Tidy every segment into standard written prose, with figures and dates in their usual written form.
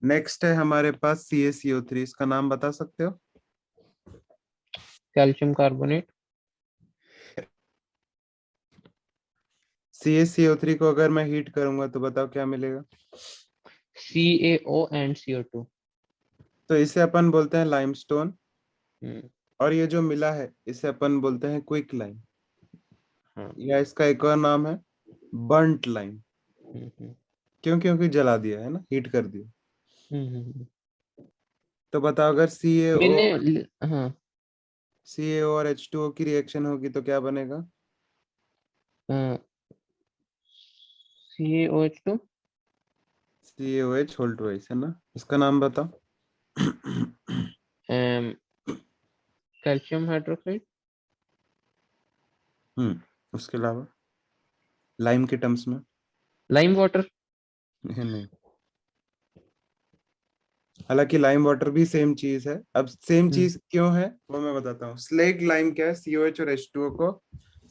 Next है हमारे पास CaCO3, इसका नाम बता सकते हो? Calcium carbonate. CaCO3 को अगर मैं हीट करूंगा तो बताओ क्या मिलेगा? CaO and CO2। तो इसे अपन बोलते हैं लाइमस्टोन, हम्म। और ये जो मिला है इसे अपन बोलते हैं क्विक लाइम, हाँ। या इसका एक और नाम है बर्न्ट लाइम। हम्म। क्यों? क्योंकि जला दिया है ना, हीट कर दिया। हम्म। तो बताओ अगर हाँ। CaO और H2O की रिएक्शन होगी तो क्या बनेगा? CaOH2। CaOH होल ट्वाइस, है ना? इसका नाम बताओ। Calcium hydroxide. उसके अलावा लाइम के टर्म्स में? Lime water. नहीं। हालांकि लाइम वाटर भी सेम चीज है। अब सेम हम्म। चीज क्यों है वो मैं बताता हूँ। स्लेग लाइम क्या है? COH और H2O को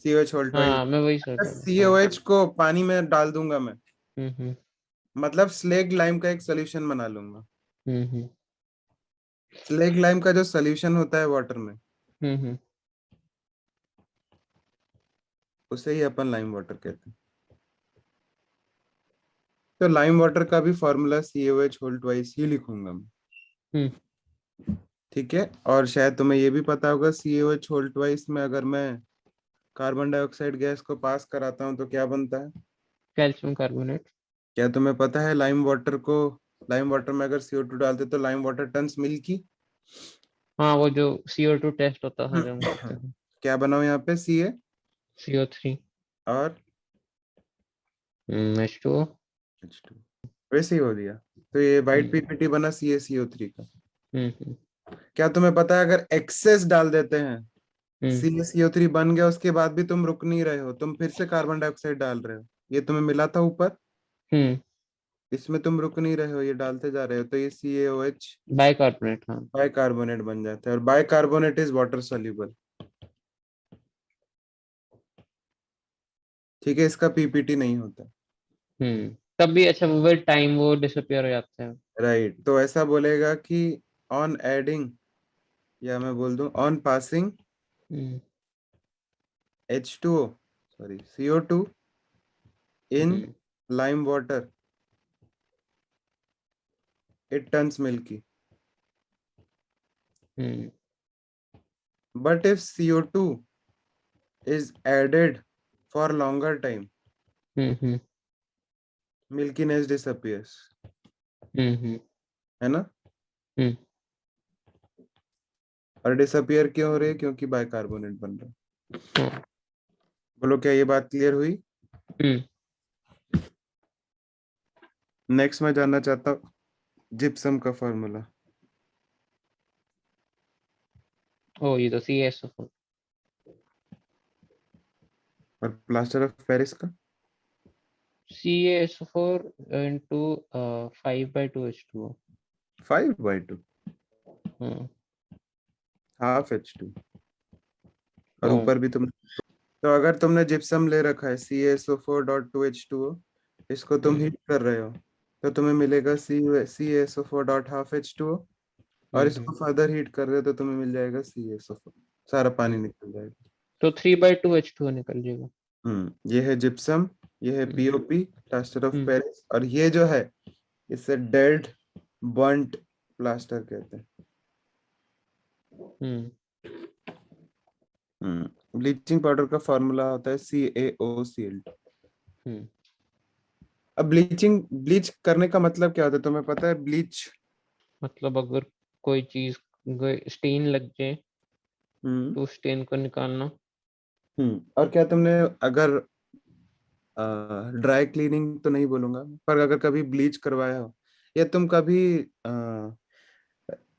COH होल ट्वाइस, हाँ, मैं वही सोच रहा था। हाँ। COH को पानी में डाल दूंगा मैं, हम्म। मतलब स्लेग लाइम का एक सोल्यूशन बना लूंगा। हम्म। स्लेग लाइम का जो सोल्यूशन होता है वाटर में, हम्म। उसे ही अपन लाइम वाटर कहते हैं। तो लाइम वाटर का भी फॉर्मूला COH होल ट्वाइस ही लिखूंगा मैं। हम्म। ठीक है। और शायद तुम्हें ये भी पता होगा, COH होल ट्वाइस में अगर मैं कार्बन डाइऑक्साइड गैस को पास कराता हूँ तो क्या बनता है? Calcium carbonate. क्या तुम्हें पता है लाइम वाटर में अगर CO2 डालते तो लाइम वाटर टर्न्स मिल्की। हाँ, वो जो CO2 टेस्ट होता है जो हम करते हैं। क्या बनाओ यहाँ पे? CO3। और H2O। H2, वैसे ही हो दिया। तो ये वाइट हम्म। PPT बना CaCO3 का। हम्म। क्या तुम्हें पता है अगर एक्सेस डाल देते हैं, हम्म। CaCO3 बन गया, उसके बाद भी तुम रुक नहीं रहे हो, तुम फिर से कार्बन डाइऑक्साइड डाल रहे हो। ये तुम्हें मिला था ऊपर, हम्म। इसमें तुम रुक नहीं रहे हो, ये डालते जा रहे हो, तो ये CaOH बाइकार्बोनेट। हाँ। बाइकार्बोनेट बन जाता है। और बाइकार्बोनेट इज वाटर सोल्यूबल। ठीक है, इसका PPT नहीं होता। तब भी अच्छा, विद टाइम वो डिसअपियर हो जाते हैं। राइट, तो ऐसा बोलेगा कि ऑन एडिंग, या मैं बोल दूं on passing hmm. H2O, sorry CO2 in hmm. lime water, it turns milky. Hmm. But if CO2 is added for longer time, hmm. milkiness disappears, हम्म। है ना? हम्म। और डिसअपियर क्यों हो रही है? क्योंकि बाइकार्बोनेट बन रहा है। हाँ। बोलो, क्या ये बात क्लियर हुई? हम्म। नेक्स्ट मैं जानना चाहता हूँ जिप्सम का फॉर्मूला। ओ, ये तो CaSO4। और प्लास्टर ऑफ पेरिस का? CaSO4 into 5/2 H2O। 5/2, हम्म। Half H2। और ओ। ऊपर भी तुम, तो अगर तुमने जिप्सम ले रखा है CaSO4.2H2O, इसको तुम हम्म। हीट कर रहे हो, तो तुम्हें मिलेगा CaSO4.12H2O। और इसको हम्म। फर्दर हीट कर रहे हो तो तुम्हें मिल जाएगा CaSO4। सारा पानी हम्म। निकल जाएगा। तो 3/2 H2O निकल जाएगा। ये है जिप्सम, ये है हम्म। POP, plaster of hmm. Paris, और ये जो है इसे डेड बर्न्ट प्लास्टर कहते हैं। हम्म। ब्लीचिंग पाउडर का फॉर्मूला होता है CaOCl। हम्म। अब ब्लीच करने का मतलब क्या होता है तुम्हें पता है? ब्लीच, मतलब अगर कोई चीज स्टेन लग जाए हम्म तो स्टेन को निकालना। और क्या तुमने, अगर ड्राई क्लीनिंग तो नहीं बोलूंगा, पर अगर कभी ब्लीच करवाया हो, या तुम कभी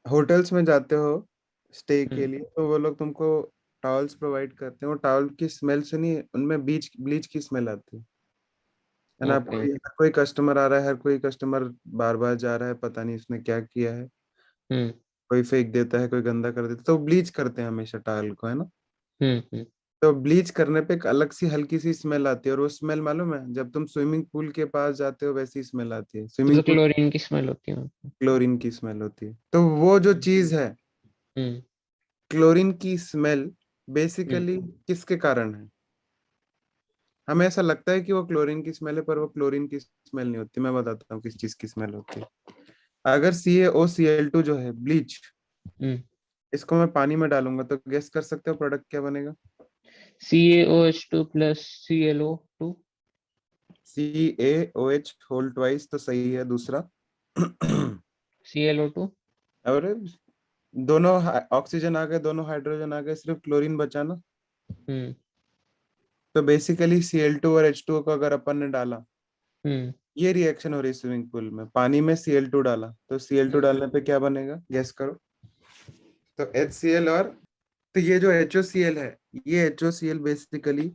होटल्स में जाते हो स्टे के हम्म। लिए, तो वो लोग तुमको टॉवल्स प्रोवाइड करते हैं, वो टॉवल की स्मेल से नहीं, उनमें ब्लीच ब्लीच की स्मेल आती है ना? ओके। कोई कोई कस्टमर आ रहा है, हर कोई कस्टमर बार बार जा रहा है, पता नहीं उसने क्या किया है, हम्म। कोई फेंक देता है, कोई गंदा कर देता है, तो ब्लीच करते हैं हमेशा टॉवल को, है ना? हम्म। तो ब्लीच करने पे एक अलग सी हल्की सी स्मेल आती है, और वो स्मेल मालूम है, जब तुम स्विमिंग पूल के पास जाते हो वैसी स्मेल आती है, तो स्विमिंग पूल क्लोरीन की स्मेल होती है। क्लोरीन की स्मेल होती है। तो वो जो चीज है हम्म क्लोरीन की स्मेल हम्म बेसिकली किसके कारण है? हमें ऐसा लगता है कि वो क्लोरीन की स्मेल है, पर वो क्लोरीन की स्मेल नहीं होती। मैं बताता हूँ किस चीज की स्मेल होती है। अगर CaOCl2 जो है ब्लीच, हम्म। इसको मैं पानी में डालूंगा तो गेस कर सकते हो प्रोडक्ट क्या बनेगा? CaOH2 plus ClO2। CaOH whole twice तो सही है, दूसरा? ClO2। और दोनों ऑक्सीजन आ गए, दोनों हाइड्रोजन आ गए, सिर्फ क्लोरीन बचा ना। हम्म तो बेसिकली Cl2 और H2O को अगर अपन ने डाला, हम्म ये रिएक्शन हो रही है स्विमिंग पूल में, पानी में Cl2 डाला, तो Cl2 हम्म डालने पे क्या बनेगा गैस करो? तो HCl और, तो ये जो HOCl है, ये HOCl बेसिकली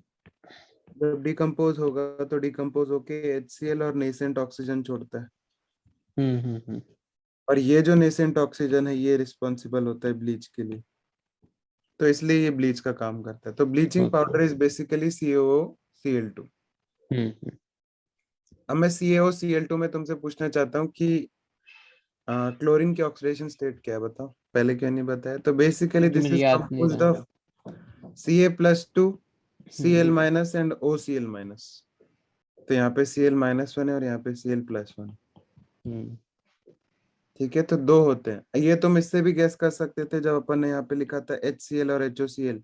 जब डिकम्पोज होगा तो डिकम्पोज होके HCl और नेसेंट ऑक्सीजन छोड़ता है। हम्म। और ये जो नेसेंट ऑक्सीजन है ये रिस्पॉन्सिबल होता है ब्लीच के लिए, तो इसलिए ये ब्लीच का काम करता है। तो bleaching okay. Powder is basically CaOCl2। हम्म। अब मैं CaOCl2 में तुमसे पूछना चाहता हूँ कि क्लोरीन की ऑक्सीडेशन स्टेट क्या है, बताओ, पहले क्यों नहीं बताया? तो बेसिकली क्योंकि दिस मुझे इज याद नहीं कंपोज्ड रहा। Of Ca+2 hmm Cl- and OCl-। तो यहाँ पे Cl-1 है और यहाँ पे Cl+1। हम्म ठीक है, तो दो होते हैं। ये तुम इससे भी गैस कर सकते थे, जब अपन ने यहाँ पे लिखा था HCl और HOCl,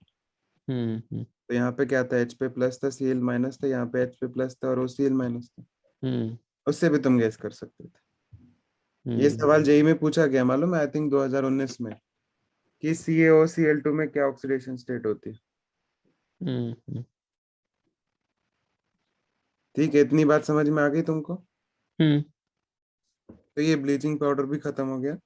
हम्म तो यहाँ पे क्या था, H पे प्लस था, Cl- था, यहाँ पे H पे प्लस था और OCl- था। हम्म उससे भी तुम गैस कर सकते थे। ये हम्म सवाल जेई में पूछा गया मालूम है, आई थिंक 2019 में, कि CaOCl2 में क्या ऑक्सीडेशन स्टेट होती है। हम्म ठीक है, इतनी बात समझ में आ गई तुमको? हम्म। तो ये ब्लीचिंग पाउडर भी खत्म हो गया।